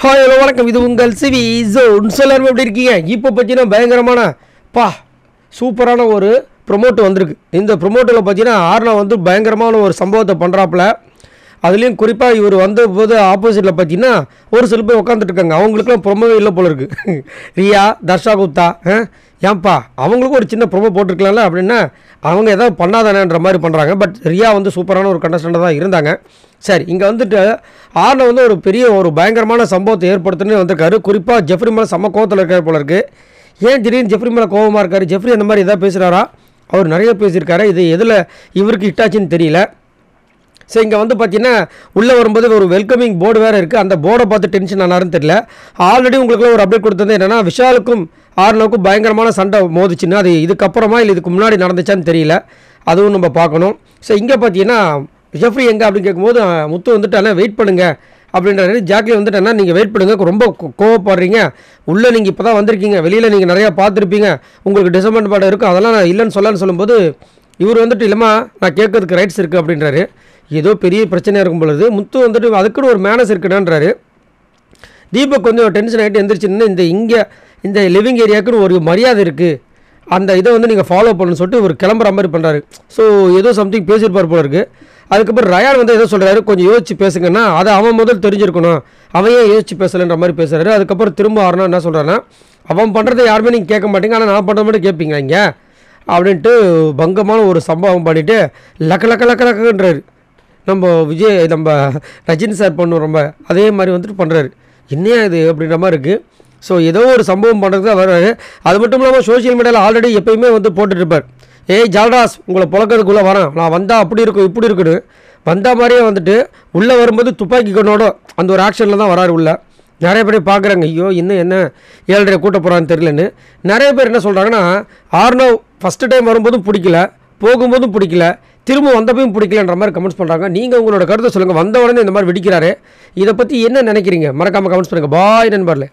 Hi hello வணக்கம். இது உங்கள் சிவி ஜோன். எல்லாரும் எப்படி இருக்கீங்க? இப்போ பார்த்தீங்கன்னா பயங்கரமான சூப்பரான ஒரு ப்ரொமோட் வந்திருக்கு. இந்த ப்ரொமோட்டில் பார்த்தீங்கன்னா ஆர்னா வந்து பயங்கரமான ஒரு சம்பவத்தை பண்ணுறாப்புல. அதுலேயும் குறிப்பாக இவர் வந்த போது ஆப்போசிட்டில் பார்த்தீங்கன்னா ஒரு சில பேர் உட்காந்துட்டு இருக்காங்க. அவங்களுக்குலாம் ப்ரொமோவே இல்லை போல இருக்குது. ரியா, தர்ஷா குப்தா, ஏன்பா அவங்களுக்கும் ஒரு சின்ன ப்ரொமோ போட்டிருக்கலாம்ல அப்படின்னா அவங்க எதாவது பண்ணாதானேன்ற மாதிரி பண்ணுறாங்க. பட் ரியா வந்து சூப்பரான ஒரு கண்டஸ்டண்டாக தான் இருந்தாங்க. சரி, இங்கே வந்துட்டு ஆர்னா வந்து ஒரு பெரிய ஒரு பயங்கரமான சம்பவத்தை ஏற்படுத்துன்னு வந்திருக்காரு. குறிப்பாக ஜெஃப்ரி மேலே செம்ம கோவத்தில் இருக்கார் போல இருக்குது. ஏன் திடீர்னு ஜெஃப்ரி மேலே கோவமாக இருக்கார்? ஜெஃப்ரி அந்த மாதிரி எதாவது பேசுகிறாரா? அவர் நிறைய பேசியிருக்காரு. இது எதில் இவருக்கு ஹிட்டாச்சுன்னு தெரியல. ஸோ இங்கே வந்து பார்த்தீங்கன்னா உள்ளே வரும்போது ஒரு வெல்கமிங் போர்டு வேறு இருக்குது. அந்த போர்டை பார்த்து டென்ஷன் ஆனாருன்னு தெரியல. ஆல்ரெடி உங்களுக்குலாம் ஒரு அப்டேட் கொடுத்தது என்னென்னா விஷாலுக்கும் ஆர்னாவுக்கும் பயங்கரமான சண்டை மோதிச்சுன்னா அது இதுக்கப்புறமா இல்லை இதுக்கு முன்னாடி நடந்துச்சான்னு தெரியல. அதுவும் நம்ம பார்க்கணும். ஸோ இங்கே பார்த்தீங்கன்னா ஜெஃப்ரி எங்கே அப்படின்னு கேட்கும்போது முத்து வந்துட்டு வெயிட் பண்ணுங்கள் அப்படின்றாரு. ஜாக்லி வந்துட்டேன்னா நீங்கள் வெயிட் பண்ணுங்கள், ரொம்ப கோவப்படுறீங்க, உள்ளே நீங்கள் இப்போ தான் வந்திருக்கீங்க, வெளியில் நீங்கள் நிறையா பார்த்துருப்பீங்க, உங்களுக்கு டிசப்பாயின்மெண்ட் இருக்கும், அதெல்லாம் நான் இல்லைன்னு சொல்லலான்னு சொல்லும்போது இவர் வந்துட்டு இல்லைம்மா நான் கேட்கறதுக்கு ரைட்ஸ் இருக்குது அப்படின்றாரு. ஏதோ பெரிய பிரச்சனையாக இருக்கும் பொழுது முத்து வந்துட்டு அதுக்குன்னு ஒரு மேனஸ் இருக்குடான்றாரு. தீபக் கொஞ்சம் டென்ஷன் ஆகிட்டு எந்திரிச்சுன்னு இந்த லிவிங் ஏரியாவுக்குன்னு ஒரு மரியாதை இருக்குது, அந்த இதை வந்து நீங்கள் ஃபாலோ பண்ணணும்னு சொல்லிட்டு ஒரு கிளம்புற மாதிரி பண்ணுறாரு. ஸோ ஏதோ சம்திங் பேசியிருப்பார் போல இருக்குது. அதுக்கப்புறம் ரயான் வந்து எதோ சொல்கிறாரு, கொஞ்சம் யோசிச்சு பேசுங்கன்னா அதை அவன் முதல் தெரிஞ்சிருக்கணும், அவன் ஏன் யோசிச்சு பேசலைன்ற மாதிரி பேசுகிறாரு. அதுக்கப்புறம் திரும்ப ஆறுனா என்ன சொல்கிறான்னா, அவன் பண்ணுறதை யாருமே நீங்கள் கேட்க மாட்டீங்க, ஆனால் நான் பண்ணுற மட்டும் கேட்பீங்க இங்கே அப்படின்ட்டு பங்கமான ஒரு சம்பவம் பண்ணிவிட்டு லக்கன்றாரு. நம்ம ரஜினி சார் பண்ணுவோம் ரொம்ப அதே மாதிரி வந்துட்டு பண்ணுறாரு. என்னையா இது அப்படின்ற மாதிரி இருக்குது. ஸோ ஏதோ ஒரு சம்பவம் பண்ணுறது தான் வர்றாரு. அது மட்டும் இல்லாமல் சோஷியல் மீடியாவில் ஆல்ரெடி எப்போயுமே வந்து போட்டுட்ருப்பார், ஏய் ஜால்டாஸ் உங்களை புழக்கிறதுக்குள்ளே வரேன், நான் வந்தால் அப்படி இருக்கும் இப்படி இருக்குன்னு. வந்த மாதிரியே வந்துட்டு உள்ளே வரும்போது துப்பாக்கி கண்ணோட அந்த ஒரு ஆக்ஷனில் தான் வராரு உள்ளே. நிறைய பேர் பார்க்குறாங்க, ஐயோ இன்னும் என்ன 7:30 கூட்ட போகிறான்னு தெரியலன்னு. நிறைய பேர் என்ன சொல்கிறாங்கன்னா, ஆர்னோ ஃபஸ்ட்டு டைம் வரும்போதும் பிடிக்கல, போகும்போதும் பிடிக்கல, திரும்ப வந்தப்பையும் பிடிக்கலன்ற மாதிரி கமெண்ட்ஸ் பண்ணுறாங்க. நீங்கள் உங்களோட கருத்தை சொல்லுங்கள். வந்த உடனே இந்த மாதிரி வெடிக்கிறாரு, இதை பற்றி என்ன நினைக்கிறீங்க? மறக்காமல் கமெண்ட்ஸ் பண்ணுங்கள். பாய் நண்பர்களே.